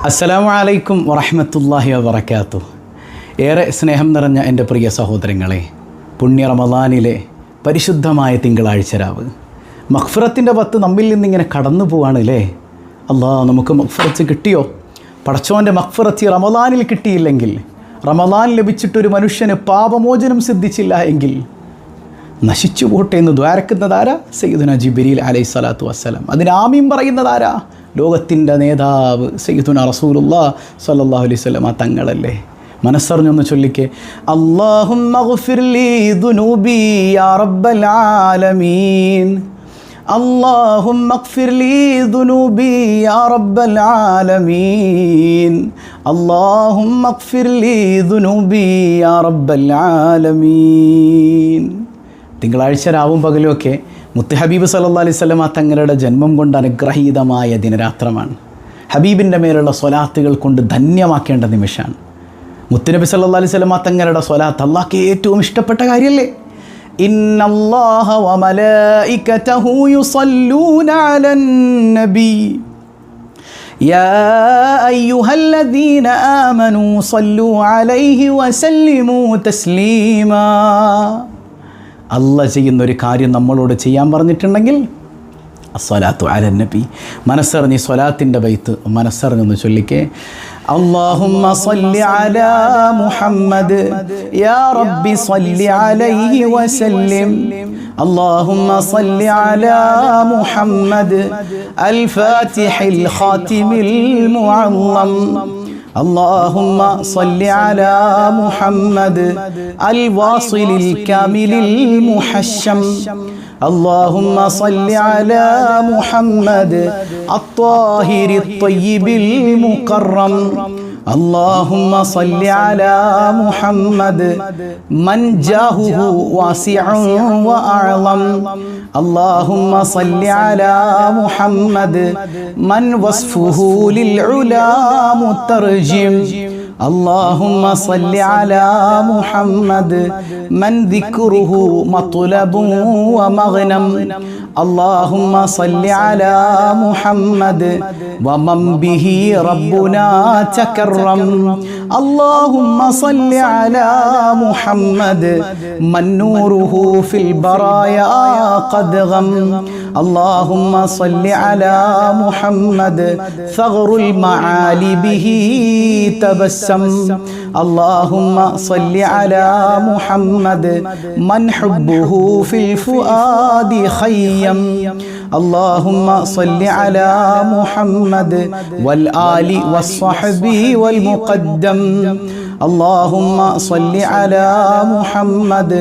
അസ്സലാമു അലൈക്കും വറഹ്മത്തുള്ളാഹി വബറകാതുഹു. ഏറെ സ്നേഹം നിറഞ്ഞ എൻ്റെ പ്രിയ സഹോദരങ്ങളെ, പുണ്യ റമദാനിലെ പരിശുദ്ധമായ തിങ്കളാഴ്ച രാവ്, മഗ്ഫിറത്തിൻ്റെ 10 നമ്മിൽ നിന്നിങ്ങനെ കടന്നു പോവാണ് അല്ലേ. നമുക്ക് മഗ്ഫിറത്ത് കിട്ടിയോ? പടച്ചോൻ്റെ മഗ്ഫിറത്ത് റമദാനിൽ കിട്ടിയില്ലെങ്കിൽ, റമദാൻ ലഭിച്ചിട്ടൊരു മനുഷ്യന് പാപമോചനം സിദ്ധിച്ചില്ല എങ്കിൽ നശിച്ചു പോട്ടെ എന്ന് ദ്വാരക്കുന്നതാരാ? സയ്യിദുനാ ജിബ്രീൽ അലൈഹിസ്സലാത്തു വസ്സലാം. അതിന് ആമീൻ പറയുന്നതാരാ? ലോകത്തിൻ്റെ നേതാവ് സയ്യിദുനാ റസൂലുള്ളാഹി സ്വല്ലല്ലാഹു അലൈഹി വസല്ലം തങ്ങളല്ലേ. മനസ്സറിഞ്ഞൊന്ന് ചൊല്ലിക്കേ, അല്ലാഹുമ്മ ഗ്ഫിർ ലീ ദുനൂബി യാ റബ്ബൽ ആലമീൻ. അല്ലാഹുമ്മ ഗ്ഫിർ ലീ ദുനൂബി യാ റബ്ബൽ ആലമീൻ. അല്ലാഹുമ്മ ഗ്ഫിർ ലീ ദുനൂബി യാ റബ്ബൽ ആലമീൻ. തിങ്കളാഴ്ച രാവും പകലുമൊക്കെ മുത്ത് ഹബീബ് സല്ലല്ലാഹു അലൈഹി വസല്ലം തങ്ങളുടെ ജന്മം കൊണ്ട് അനുഗ്രഹീതമായ ദിനരാത്രമാണ്. ഹബീബിൻ്റെ മേലുള്ള സ്വലാത്തുകൾ കൊണ്ട് ധന്യമാക്കേണ്ട നിമിഷമാണ്. മുത്തുനബി സല്ലല്ലാഹു അലൈഹി വസല്ലം തങ്ങളുടെ സ്വലാത്ത് അല്ലാഹ്ക്ക് ഏറ്റവും ഇഷ്ടപ്പെട്ട കാര്യമല്ലേ. ഇന്നല്ലാഹ വ മലായികതഹു യുസല്ലൂന അലൻ നബി യാ അയ്യുഹല്ലദീന ആമനൂ സല്ലൂ അലൈഹി വസല്ലിമൂ തസ്ലീമാ. അല്ലാഹ് ചെയ്യുന്നൊരു കാര്യം നമ്മളോട് ചെയ്യാൻ പറഞ്ഞിട്ടുണ്ടെങ്കിൽ അസ്സലാത്തു അലൻ നബി. മനസ്സറിഞ്ഞ് സ്വലാത്തിൻ്റെ ബൈത്ത് മനസ്സറിഞ്ഞൊന്ന് ചൊല്ലിക്കേ. അല്ലാഹുമ്മ സ്വല്ലി അലാ മുഹമ്മദ് യാ റബ്ബി സ്വല്ലി അലൈഹി വസല്ലിം. അല്ലാഹുമ്മ സ്വല്ലി അലാ മുഹമ്മദ് അൽ ഫാത്തിഹിൽ ഖാതിമിൽ മുഅല്ലം. اللهم صل على محمد الواصل الكامل المحشم. اللهم صل على محمد الطاهر الطيب المكرم. اللهم صل على محمد من جاهه واسع وأعظم. اللهم صل على محمد من وصفه للعلا مترجم. اللهم صل على محمد من ذكره مطلب ومغنم. اللهم صل على محمد ومن به ربنا تكرم. اللهم صل على محمد من نوره في البرايا قد غم. اللهم صل على محمد ثغر المعالي به تبسم. اللهم صل على محمد من حبه في الفؤاد خيم. اللهم صل على محمد والآل والصحب والمقدم. اللهم صل على محمد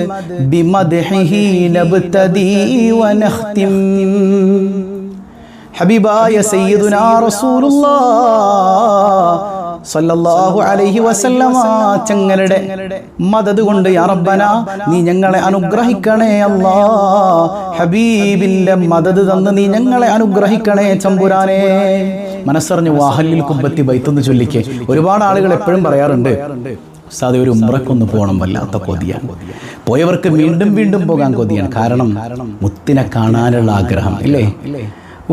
بمدحه نبتدي ونختم. ഹബീബായ സയ്യിദുനാ റസൂലുള്ളാഹി സല്ലല്ലാഹു അലൈഹി വസല്ലമ തങ്ങളുടെ മദദ് കൊണ്ട് യാ റബ്ബന നീ ഞങ്ങളെ അനുഗ്രഹിക്കണേ അല്ലാഹ്. ഹബീബിന്റെ മദദ് തന്ന് നീ ഞങ്ങളെ അനുഗ്രഹിക്കണേ തമ്പുരാനേ. മനസ്സറിഞ്ഞ് വാഹല്ലിൽ കുബ്ബത്തി ബൈത്തെന്ന് ചൊല്ലിക്കേ. ഒരുപാട് ആളുകൾ എപ്പോഴും പറയാറുണ്ട്, ഉസ്താദേ ഒരു ഉംറക്കൊന്ന് പോകണം, വല്ലാത്ത കൊതിയാണ്. പോയവർക്ക് വീണ്ടും വീണ്ടും പോകാൻ കൊതിയാണ്. കാരണം മുത്തിനെ കാണാനുള്ള ആഗ്രഹം ഇല്ലേ.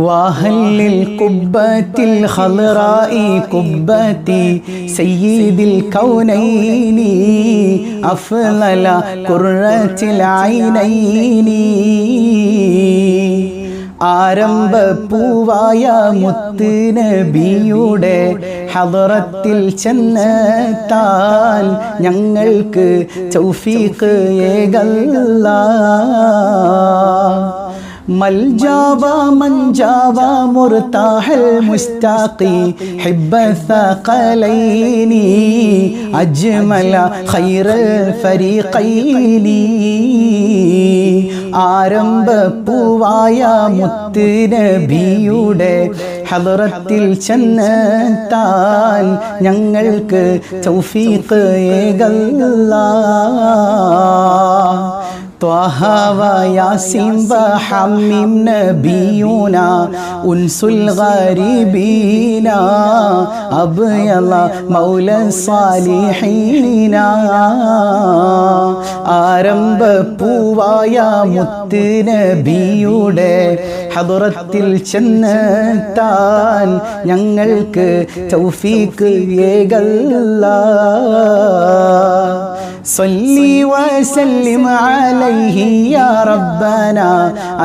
വാഹല്ലിൽ കുബ്ബത്തിൽ ഖളറായി കുബ്ബത്തി സയ്യിദിൽ കൗനൈനി അഫ്ളല ഖുർറത്തിൽ ഐനൈനി. ആരംഭപ്പൂവായ മുത്ത് നബിയുടെ ഹളറത്തിൽ ചെന്നെത്താൻ ഞങ്ങൾക്ക് തൗഫീഖ് ഏകല്ലാഹ്. ملجاوا منجاوا مرتاح المستاقي حب الثقلين أجمل خير الفريقين. ആരംഭപ്പൂവായ മുത്ത് നബിയുടെ ഹളറത്തിൽ ചെന്നെത്താൻ ഞങ്ങൾക്ക് തൗഫീഖ് ഏകല്ലാഹ്. طه وياسين وحميم نبينا أنس الغريبين أبيض مولى الصالحين. ആരംഭപ്പൂവായ മുത്ത് നബിയുടെ ഹദറത്തിൽ ചെന്നെത്താൻ ഞങ്ങൾക്ക് തൗഫീഖ് ഏകല്ലാ. صلي وسلم عليه يا ربنا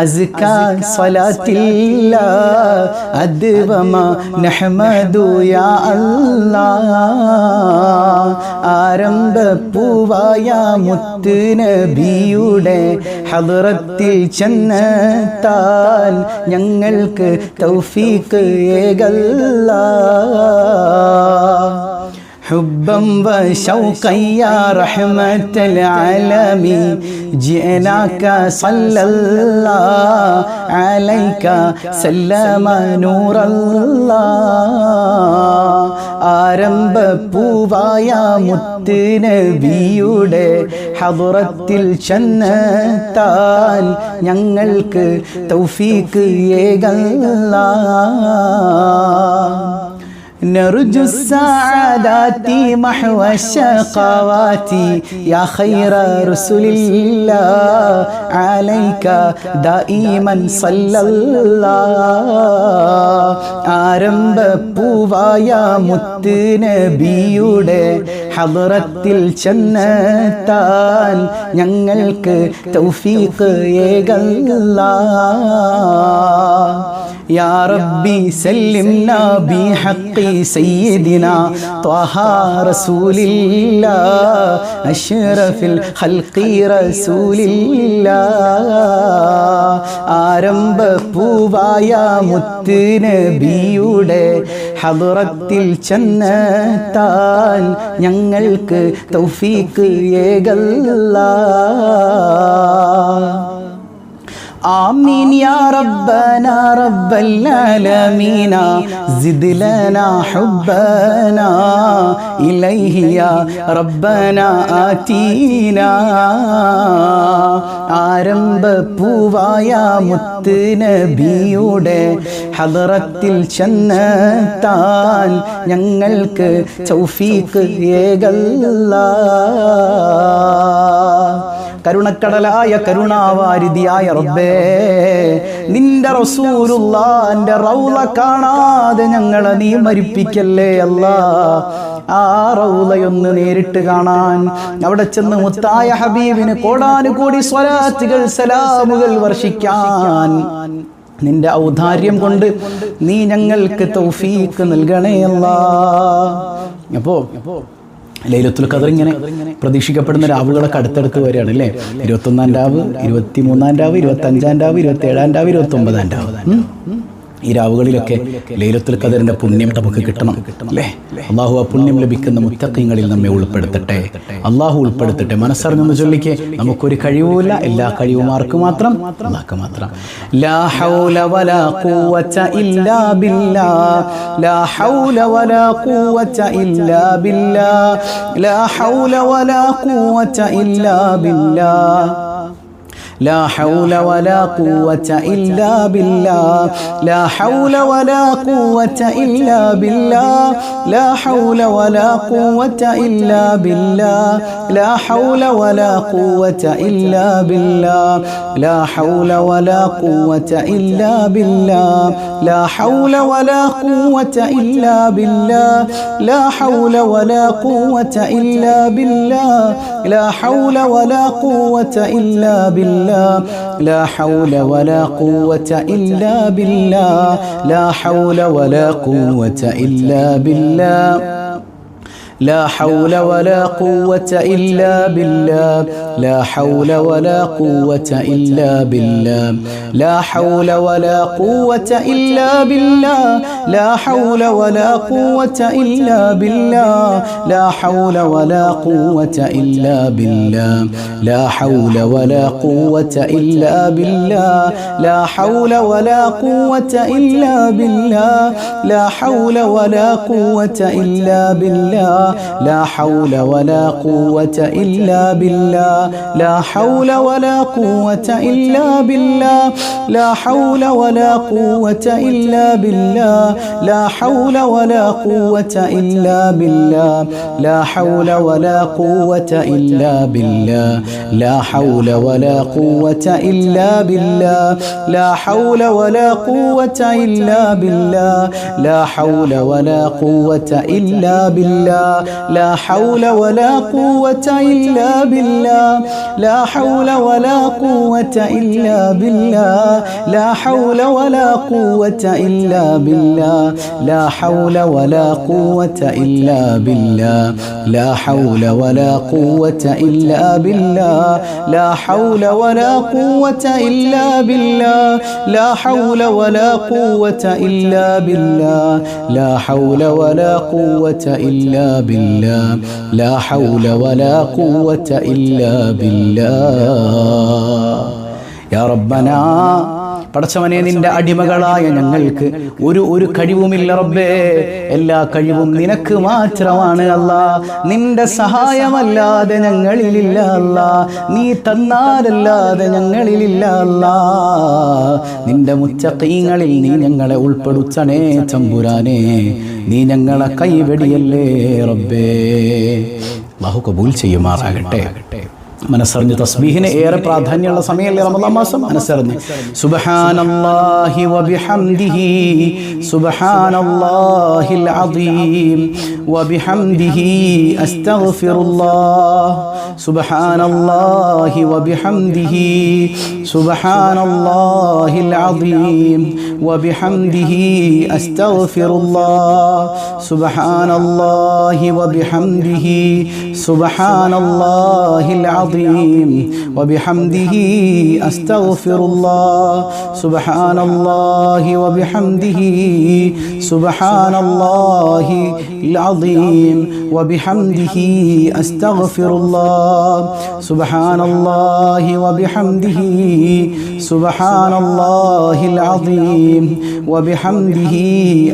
أزكى صلاة الله أدوما نحمد يا الله. ആരംഭപ്പൂവായ മുത്ത് നബിയുടെ ഹദറത്തിൽ ചെന്നെത്താൻ ഞങ്ങൾക്ക് തൗഫീഖ് ഏകല്ലാ. حبا وشوقا يا رحمة العالمين جئناك صلى الله عليك سلم نور الله. ആരംഭപ്പൂവായ മുത്ത് നബിയുടെ ഹദറത്തിൽ ചെന്നെത്താൻ ഞങ്ങൾക്ക് തൗഫീഖ് ഏകല്ലാ. نرجو السعادات محو الشقوات يا خير رسول الله عليك دائما صلى الله. ആരംഭപ്പൂവായ മുത്ത് നബിയുടെ ഹദറത്തിൽ ചെന്നെത്താൻ ഞങ്ങൾക്ക് തൗഫീഖ് ഏകല്ലാ. يا ربي سلمنا بحق سيدنا طه رسول الله أشرف الخلق رسول الله. ആരംഭപ്പൂവായ മുത്ത് നബിയുടെ ഹദറത്തിൽ ചെന്നെത്താൻ ഞങ്ങൾക്ക് തൗഫീഖ് ഏകല്ലാ. آمين يا ربنا رب العالمين زد لنا حبنا إليه يا ربنا آتينا. ആരംഭപ്പൂവായ മുത്ത് നബിയുടെ ഹദറത്തിൽ ചെന്നെത്താൻ ഞങ്ങൾക്ക് തൗഫീഖ് ഏകല്ലാ. കരുണക്കടലായ കരുണാവാരിധിയായ റബ്ബേ, നിന്റെ റസൂലുള്ളാന്റെ റൗള കാണാതെ ഞങ്ങളെ നീ മരിപ്പിക്കല്ലേ അല്ലാ. ആ റൗളയൊന്ന് നേരിട്ട് കാണാൻ, അവിടെ ചെന്ന് മുത്തായ ഹബീബിന് കോടാനുകോടി സ്വലാത്തുകൾ സലാമുകൾ വർഷിക്കാൻ നിന്റെ ഔദാര്യം കൊണ്ട് നീ ഞങ്ങൾക്ക് തൗഫീഖ് നൽകണേ അല്ലാ. അപ്പോ ലൈലത്തുൽ ഖദർ ഇങ്ങനെ പ്രതീക്ഷിക്കപ്പെടുന്ന രാവുകളൊക്കെ അടുത്തടുത്ത് വരികയാണ് അല്ലേ. 21-ാം രാവ്, 23-ാം രാവ്, 25-ാം രാവ്, 27-ാം രാവ്, 29-ാം രാവ്. ഈ രാവുകളിലൊക്കെ ലൈലത്തുൽ ഖദറിന്റെ പുണ്യം നമുക്ക് കിട്ടണം അല്ലേ. അള്ളാഹു ആ പുണ്യം ലഭിക്കുന്ന മുത്തഖീങ്ങളിൽ നമ്മെ ഉൾപ്പെടുത്തട്ടെ, അള്ളാഹു ഉൾപ്പെടുത്തട്ടെ. മനസ്സറിഞ്ഞൊന്ന് ചൊല്ലിക്കേ, നമുക്കൊരു കഴിവുമില്ല, എല്ലാ കഴിവും ആർക്ക് മാത്രം? അല്ലാഹുക്ക് മാത്രം. ലാ ഹൗല വലാ ഖുവത ഇല്ലാ ബില്ലാഹ്, ലാ ഹൗല വലാ ഖുവത ഇല്ലാ ബില്ലാഹ്, ലാ ഹൗല വലാ ഖുവത ഇല്ലാ ബില്ലാഹ്. لا حول ولا قوة إلا بالله، لا حول ولا قوة إلا بالله، لا حول ولا قوة إلا بالله، لا حول ولا قوة إلا بالله، لا حول ولا قوة إلا بالله، لا حول ولا قوة إلا بالله، لا حول ولا قوة إلا بالله، لا حول ولا قوة إلا بالله، لا حول ولا قوة إلا بالله، لا حول ولا قوة إلا بالله، لا حول ولا قوة إلا بالله، لا حول ولا قوة إلا بالله، لا حول ولا قوة إلا بالله، لا حول ولا قوة إلا بالله، لا حول ولا قوة إلا بالله، لا حول ولا قوة إلا بالله، لا حول ولا قوة إلا بالله، لا حول ولا قوة إلا بالله، لا حول ولا قوة إلا بالله لا حول ولا قوة إلا بالله لا حول ولا قوة إلا بالله لا حول ولا قوة إلا بالله لا حول ولا قوة إلا بالله لا حول ولا قوة إلا بالله لا حول ولا قوة إلا بالله لا حول ولا قوة إلا بالله لا حول ولا قوة إلا بالله لا حول ولا قوة إلا بالله لا حول ولا قوة إلا بالله لا حول ولا قوة إلا بالله لا حول ولا قوة إلا بالله لا حول ولا قوة إلا بالله لا حول ولا قوة إلا بالله لا حول ولا قوة إلا بالله لا حول ولا قوة إلا بالله يا ربنا പടച്ചവനെ നിന്റെ അടിമകളായ ഞങ്ങൾക്ക് ഒരു കഴിവുമില്ല റബ്ബേ എല്ലാ കഴിവും നിനക്ക് മാത്രമാണ് അല്ലാ നിന്റെ സഹായമല്ലാതെ ഞങ്ങളിലില്ല അല്ലാ നീ തന്നാലല്ലാതെ ഞങ്ങളിലില്ല അല്ലാ നിന്റെ മുത്തഖീങ്ങളിൽ നീ ഞങ്ങളെ ഉൾപ്പെടുത്തണേ തമ്പുരാനെ നീ ഞങ്ങളെ കൈവെടിയല്ലേ റബ്ബേ അല്ലാഹു കബൂൽ ചെയ്യുമാറാകട്ടെ മനസ്സറിഞ്ഞ് തസ്ബീഹിന് ഏറെ പ്രാധാന്യമുള്ള സമയമല്ലേ റമദാൻ മാസം മനസ്സറിഞ്ഞ് സുബ്ഹാനല്ലാഹി വബിഹംദിഹി സുബ്ഹാനല്ലാഹിൽ അദീം വബിഹംദിഹി അസ്തഗ്ഫിറുല്ലാഹ് സുബ്ഹാനല്ലാഹി വബിഹംദിഹി സുബ്ഹാനല്ലാഹിൽ അദീം വബിഹംദിഹി അസ്തഗ്ഫിറുല്ലാഹ് സുബ്ഹാനല്ലാഹി വബിഹംദിഹി സുബ്ഹാനല്ലാഹിൽ العظيم وبحمده أستغفر الله سبحان الله وبحمده سبحان الله العظيم وبحمده أستغفر الله سبحان الله وبحمده سبحان الله العظيم وبحمده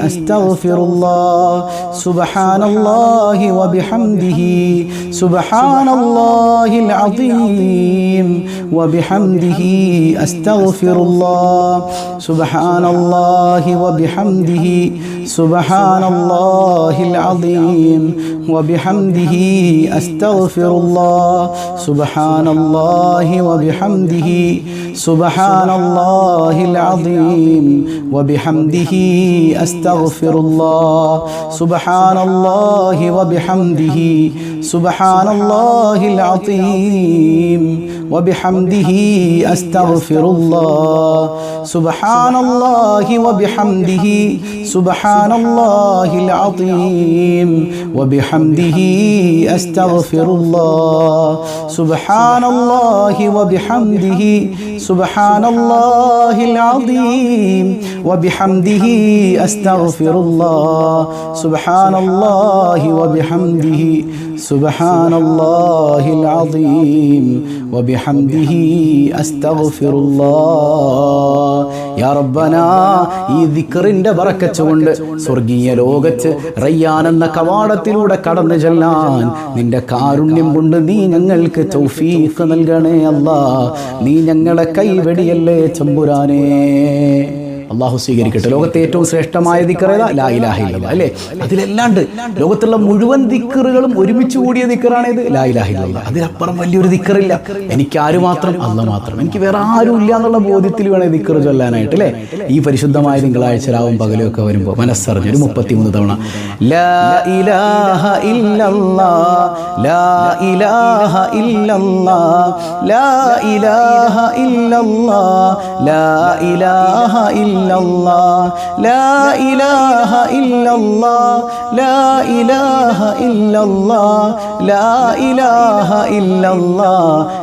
أستغفر الله سبحان الله وبحمده سبحان الله العظيم وبحمده أستغفر الله سبحان الله وبحمده سبحان الله العظيم وبحمده أستغفر الله سبحان الله وبحمده سبحان الله العظيم وبحمده أستغفر الله سبحان الله وبحمده سبحان الله العظيم وبحمده أستغفر الله سبحان الله وبحمده سبحان الله العظيم وبحمده أستغفر الله سبحان الله وبحمده سبحان الله العظيم وبحمده أستغفر الله سبحان الله وبحمده سبحان الله العظيم وبحمده أستغفر الله يا ربنا ഈ ദിക്റിന്റെ ബറക്കത്ത് കൊണ്ട് സ്വർഗീയ ലോകത്ത് റയ്യാൻ എന്ന കവാടത്തിലൂടെ കടന്നു ചെല്ലാൻ നിന്റെ കാരുണ്യം കൊണ്ട് നീ ഞങ്ങൾക്ക് തൗഫീഖ് നൽകണേ അല്ലാഹ് നീ ഞങ്ങളെ കൈവെടിയല്ലേ തമ്പുരാനേ അള്ളാഹു സ്വീകരിക്കട്ടെ. ലോകത്തെ ഏറ്റവും ശ്രേഷ്ഠമായ ദിക്ർ ഏതാ? ലാ ഇലാഹ ഇല്ലല്ലാഹ് അല്ലേ? അതിലല്ലാണ്ട് ലോകത്തുള്ള മുഴുവൻ ദിക്റുകളും ഒരുമിച്ച് കൂടിയ ദിക്റാണേത്? ലാ ഇലാഹ ഇല്ലല്ലാഹ്. അതിനപ്പുറം വലിയൊരു ദിക്റില്ല. എനിക്ക് ആര് മാത്രം? അല്ലാഹ് മാത്രം. എനിക്ക് വേറെ ആരും ഇല്ല എന്നുള്ള ബോധ്യത്തിൽ വേണേ ദിക്ർ ചൊല്ലാനായിട്ട് അല്ലേ? ഈ പരിശുദ്ധമായ തിങ്കളാഴ്ച രാവും പകലും ഒക്കെ വരുമ്പോൾ മനസ്സറിഞ്ഞ് ഒരു 33 തവണ ലാ ഇലാഹ ഇല്ലല്ലാഹ് ലാ ഇലാഹ ഇല്ലല്ലാഹ് ലാ ഇലാഹ ഇല്ലല്ലാഹ് ലാ ഇലാഹ ഇല്ലല്ലാഹ് ലാ ഇലാഹ ഇല്ലല്ലാഹ് ലാ ഇലാഹ ഇല്ലല്ലാഹ് ലാ ഇലാഹ ഇല്ലല്ലാഹ്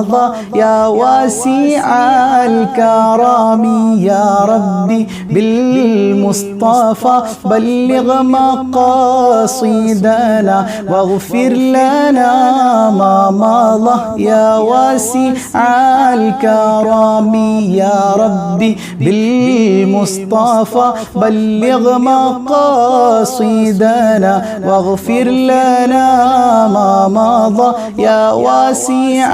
مضى يا واسع الكرم يا ربي بالمصطفى بلغ مقاصدنا واغفر لنا ما مضى يا واسع الكرم يا ربي بالمصطفى بلغ مقاصدنا واغفر لنا ما مضى يا واسع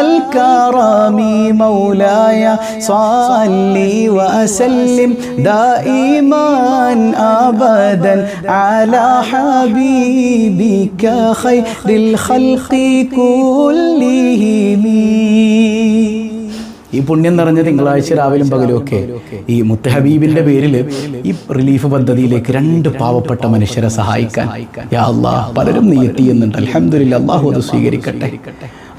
الكرم مولاي صل وسلم دائما أبدا على حبيبك خير الخلق كلهم. ഈ പുണ്യം നിറഞ്ഞ തിങ്കളാഴ്ച രാവിലും പകലും ഒക്കെ ഈ മുത്തഹബീബിന്റെ പേരിൽ ഈ റിലീഫ് പദ്ധതിയിലേക്ക് 2 പാവപ്പെട്ട മനുഷ്യരെ സഹായിക്കാൻ യാ അല്ലാഹ് പലരും നിയത്ത് ചെയ്യുന്നുണ്ട്. അൽഹംദുലില്ലാഹ്, അല്ലാഹു അത് സ്വീകരിക്കട്ടെ,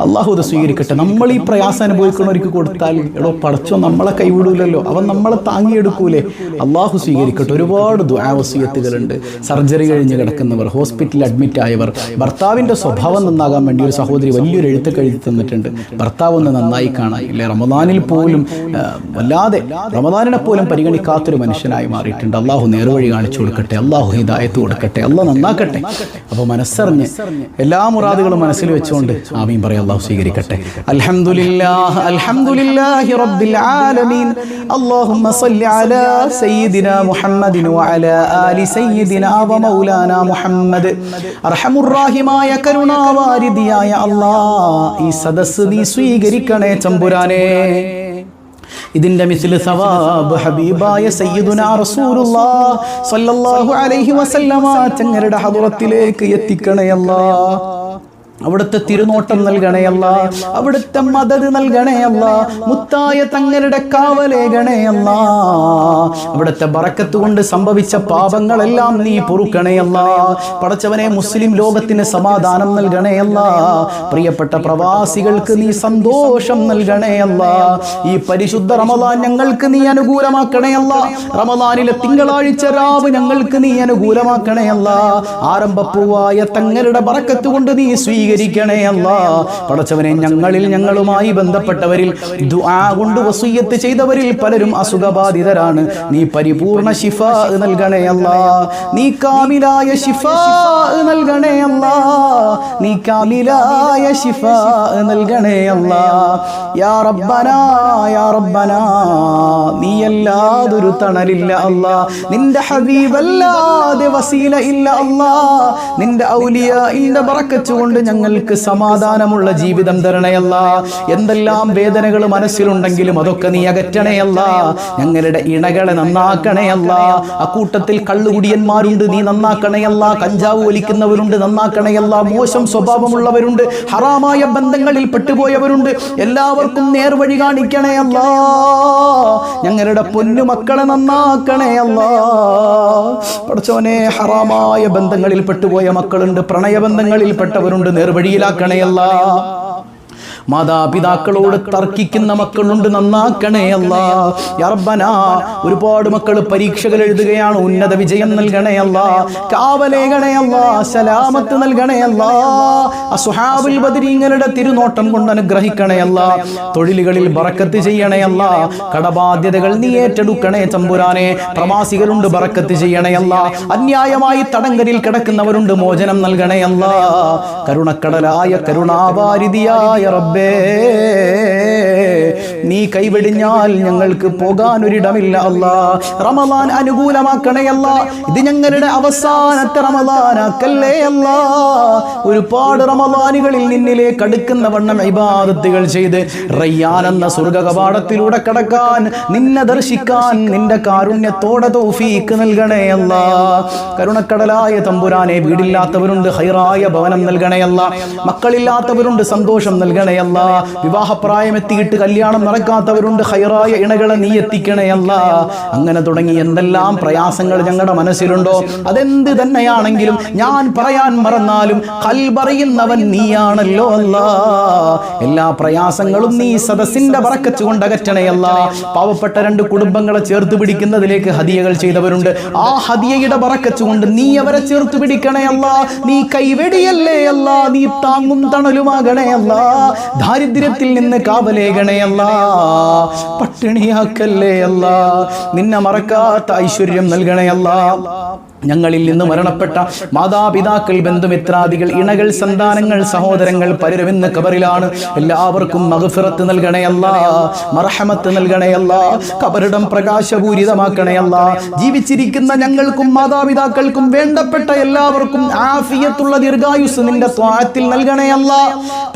അല്ലാഹു അത് സ്വീകരിക്കട്ടെ. നമ്മൾ ഈ പ്രയാസം അനുഭവിക്കുന്നവർക്ക് കൊടുത്താൽ എടോ പടച്ചോ നമ്മളെ കൈവിടൂലല്ലോ, അവൻ നമ്മളെ താങ്ങിയെടുക്കൂലേ. അല്ലാഹു സ്വീകരിക്കട്ടെ. ഒരുപാട് ദുആ വസിയത്തുകളുണ്ട്. സർജറി കഴിഞ്ഞ് കിടക്കുന്നവർ, ഹോസ്പിറ്റലിൽ അഡ്മിറ്റ് ആയവർ, ഭർത്താവിൻ്റെ സ്വഭാവം നന്നാകാൻ വേണ്ടി ഒരു സഹോദരി വലിയൊരു എഴുത്തൊക്കെ എഴുതി തന്നിട്ടുണ്ട്. ഭർത്താവ് ഒന്ന് നന്നായി കാണാൻ ഇല്ലേ, റമദാനിൽ പോലും വല്ലാതെ റമദാനിനെ പോലും പരിഗണിക്കാത്തൊരു മനുഷ്യനായി മാറിയിട്ടുണ്ട്. അല്ലാഹു നേർവഴി കാണിച്ചു കൊടുക്കട്ടെ, അല്ലാഹു ഹിദായത്ത് കൊടുക്കട്ടെ, അല്ലാഹു നന്നാക്കട്ടെ. അപ്പോൾ മനസ്സറിഞ്ഞ് എല്ലാ മുറാദുകളും മനസ്സിൽ വെച്ചുകൊണ്ട് ആമീൻ പറയാം. അല്ലാഹു സ്വീകരിക്കട്ടെ. അൽഹംദുലില്ലാഹ് അൽഹംദുലില്ലാഹി റബ്ബിൽ ആലമീൻ. അല്ലാഹുമ്മ സ്വല്ലി അലാ സയ്യിദിനാ മുഹമ്മദിൻ വഅലാ ആലി സയ്യിദിനാ വ മൗലാനാ മുഹമ്മദ്. അർഹമുർ റഹീമായ കരുണാവാരിധിയായ അല്ലാഹ്, ഈ സദസ്സ് നീ സ്വീകരിക്കണേ തമ്പുരാനേ. ഇതിന്റെ മിസ്ല് സവാബ് ഹബീബായ സയ്യിദുനാ റസൂലുള്ളാഹ് സ്വല്ലല്ലാഹു അലൈഹി വസല്ലമ തങ്ങളുടെ ഹദ്റത്തിലേക്ക് എത്തിക്കണേ അല്ലാഹ്. അവിടുത്തെ തിരുനോട്ടം നൽകണേ അല്ലാഹ്, അവിടുത്തെ മദദ് നൽകണേ അല്ലാഹ്, മുത്തായ തങ്ങളുടെ കാവലേകണേ അല്ലാഹ്. അവിടുത്തെ ബറക്കത്ത് കൊണ്ട് സംഭവിച്ച പാപങ്ങളെല്ലാം നീ പൊറുക്കണേ അല്ലാഹ്. പടച്ചവനെ, മുസ്ലിം ലോകത്തിന് സമാധാനം നൽകണേ അല്ലാഹ്. പ്രിയപ്പെട്ട പ്രവാസികൾക്ക് നീ സന്തോഷം നൽകണേ അല്ലാഹ്. ഈ പരിശുദ്ധ റമദാൻ ഞങ്ങൾക്ക് നീ അനുകൂലമാക്കണേ അല്ലാഹ്. റമദാനിലെ തിങ്കളാഴ്ച രാവ് ഞങ്ങൾക്ക് നീ അനുകൂലമാക്കണേ അല്ലാഹ്. ആരംഭപ്പൂവായ തങ്ങളുടെ ബറക്കത്ത് കൊണ്ട് നീ സ്വീകരിക്കണേ അല്ലാഹ്. പടച്ചവനെ, ഞങ്ങളുമായി ബന്ധപ്പെട്ടവരിൽ ദുആ കൊണ്ട് വസിയ്യത്ത് ചെയ്തവരിൽ പലരും അസുഖബാധിതരാണ്. നീ പരിപൂർണ ശിഫാ നൽകണേ അല്ലാഹ്. നീ കാമിലായ ശിഫാ നൽകണേ അല്ലാഹ്. നീ കാമിലായ ശിഫാ നൽകണേ അല്ലാഹ്. യാ റബ്ബനാ യാ റബ്ബനാ, നീ അല്ലാതൊരു തണലില്ല അല്ലാഹ്. നിന്റെ ഹബീബല്ലാതെ വസീല ഇല്ല അല്ലാഹ്. നിന്റെ ഔലിയാഇന്റെ ബറക്കത്ത് കൊണ്ട് ഞങ്ങൾക്ക് സമാധാനമുള്ള ജീവിതം തരണയല്ല. എന്തെല്ലാം വേദനകൾ മനസ്സിലുണ്ടെങ്കിലും അതൊക്കെ നീ അകറ്റണയല്ല. ഞങ്ങളുടെ ഇണകളെ നന്നാക്കണയല്ല. അക്കൂട്ടത്തിൽ കള്ളുകുടിയന്മാരുണ്ട്, നീ നന്നാക്കണയല്ല. കഞ്ചാവ് വലിക്കുന്നവരുണ്ട്, നന്നാക്കണയല്ല. മോശം സ്വഭാവമുള്ളവരുണ്ട്, ഹറാമായ ബന്ധങ്ങളിൽ പെട്ടുപോയവരുണ്ട്, എല്ലാവർക്കും നേർവഴി കാണിക്കണയല്ല. ഞങ്ങളുടെ പൊന്നുമക്കളെ നന്നാക്കണയല്ല. പടച്ചോനെ, ഹറാമായ ബന്ധങ്ങളിൽ പെട്ടുപോയ മക്കളുണ്ട്, പ്രണയബന്ധങ്ങളിൽ പെട്ടവരുണ്ട്, നേർവഴിയിലാക്കണയല്ല. മാതാപിതാക്കളോട് തർക്കിക്കുന്ന മക്കളുണ്ട്, നന്നാക്കണേ അല്ലാ. യാ റബ്ബനാ, ഒരുപാട് മക്കൾ പരീക്ഷകൾ എഴുതുകയാണ്, ഉന്നത വിജയം നൽകണേ അല്ലാ. കാവലേകണേ അല്ലാ, സലാമത്ത് നൽകണേ അല്ലാ. അസ്ഹാബുൽ ബദരീങ്ങളുടെ തിരുനോട്ടം കൊണ്ട് അനുഗ്രഹിക്കണേ അല്ലാ. തൊഴിലുകളിൽ ബറക്കത്ത് ചെയ്യണേ അല്ലാ. കടബാധ്യതകൾ നീ ഏറ്റെടുക്കണേ തമ്പുരാനെ. പ്രവാസികളുണ്ട്, ബറക്കത്ത് ചെയ്യണേ അല്ലാ. അന്യായമായി തടങ്കലിൽ കിടക്കുന്നവരുണ്ട്, മോചനം നൽകണേ അല്ലാ. കരുണക്കടലായ കരുണാവാരിധിയായ റബ്ബേ, നീ കൈവെടിഞ്ഞാൽ ഞങ്ങൾക്ക് പോകാൻ ഒരിടമില്ല അല്ലാ. റമദാൻ അനുകൂലമാക്കണേ അല്ലാ. ഇത് ഞങ്ങളുടെ അവസാനത്തെ റമദാനാക്കല്ലേ അല്ലാ. ഒരുപാട് റമദാനുകളിൽ നിന്നിലേക്ക് അടുക്കുന്ന വണ്ണം ഇബാദത്തുകൾ ചെയ്ത് റയ്യാൻ എന്ന സ്വർഗ്ഗ കവാടത്തിലൂടെ കടക്കാൻ, നിന്നെ ദർശിക്കാൻ നിന്റെ കാരുണ്യത്തോടെ തൗഫീക്ക് നൽകണേ അല്ലാ. കരുണക്കടലായ തമ്പുരാനെ, വീടില്ലാത്തവരുണ്ട്, ഹൈറായ ഭവനം നൽകണേ അല്ലാ. മക്കളില്ലാത്തവരുണ്ട്, സന്തോഷം നൽകണേ അല്ലാ. വിവാഹപ്രായം എത്തിയിട്ട് കല്യാണം കല്യാണം നടക്കാത്തവരുണ്ട്, ഖൈറായ ഇണകളെ നീ എത്തിക്കണേ അല്ലാ. അങ്ങനെ തുടങ്ങി എന്തെല്ലാം പ്രയാസങ്ങൾ ഞങ്ങളുടെ മനസ്സിലുണ്ടോ, അതെന്ത് തന്നെയാണെങ്കിലും ഞാൻ പറയാൻ മറന്നാലും ഖൽബറിയുന്നവൻ നീയാണല്ലോ അല്ലാ. എല്ലാ പ്രയാസങ്ങളും നീ സദസ്സിന്റെ ബറക്കത്ത് കൊണ്ട് അകറ്റണേ അല്ലാ. പാവപ്പെട്ട 2 കുടുംബങ്ങളെ ചേർത്ത് പിടിക്കുന്നതിലേക്ക് ഹദിയകൾ ചെയ്തവരുണ്ട്. ആ ഹദിയയുടെ ബറക്കത്ത് കൊണ്ട് നീ അവരെ ചേർത്ത് പിടിക്കണേ അല്ലാ. നീ കൈവെടിയല്ലേ അല്ലാ, നീ താങ്ങും തണലുമാകണേ അല്ലാ. ദാരിദ്ര്യത്തിൽ നിന്ന് കാവലേകണേ അല്ലാ, പട്ടിണിയാക്കല്ലേ അല്ലാ. നിന്നെ മറക്കാത്ത ഐശ്വര്യം നൽകണേ അല്ലാ. ഞങ്ങളിൽ നിന്ന് മരണപ്പെട്ട മാതാപിതാക്കൾ, ബന്ധുമിത്രാദികൾ, ഇണകൾ, സന്താനങ്ങൾ, സഹോദരങ്ങൾ പലരും ഇന്ന് ഖബറിലാണ്. എല്ലാവർക്കും മഗ്ഫിറത്ത് നൽകണേ അല്ലാ, മർഹമത്ത് നൽകണേ അല്ലാ. ഖബറിടം പ്രകാശപൂരിതമാക്കണേ അല്ലാ. ജീവിച്ചിരിക്കുന്ന ഞങ്ങൾക്കും മാതാപിതാക്കൾക്കും വേണ്ടപ്പെട്ട എല്ലാവർക്കും ആഫിയത്തുള്ള ദീർഘായുസ് നിന്റെ ത്വാഅത്തിൽ നൽകണേ അല്ലാ.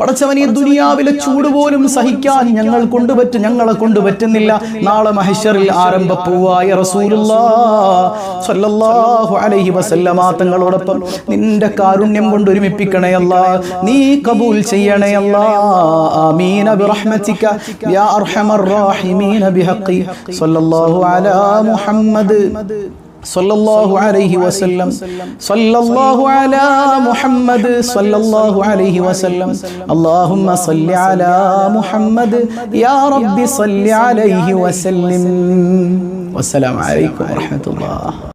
പടച്ചവനെ, ദുനിയാവിലെ ചൂട് പോലും സഹിക്കാൻ ഞങ്ങളെ കൊണ്ട് പറ്റുന്നില്ല. നാളെ മഹ്ശറിൽ ആരംഭപ്പൂവായ റസൂലുള്ളാഹി സ്വല്ലല്ലാഹു അലൈഹി വസല്ലമ തങ്ങളോടൊപ്പം നിന്റെ കാരുണ്യം കൊണ്ട് ഒരുമിപ്പിക്കണേ അല്ലാ. നീ കബൂൽ ചെയ്യണേ അല്ലാ. ആമീൻ ബിറഹ്മതിക യാ അർഹമർ റഹീമീൻ ബിഹഖി സ്വല്ലല്ലാഹു അലാ മുഹമ്മദ് സല്ലല്ലാഹു അലൈഹി വസല്ലം സല്ലല്ലാഹു അലാ മുഹമ്മദ് സല്ലല്ലാഹു അലൈഹി വസല്ലം. അല്ലാഹുമ്മ സല്ലി അലാ മുഹമ്മദ് യാ റബ്ബി സല്ലി അലൈഹി വസല്ലം. വസ്സലാമു അലൈക്കും വറഹ്മത്തുള്ളാഹി.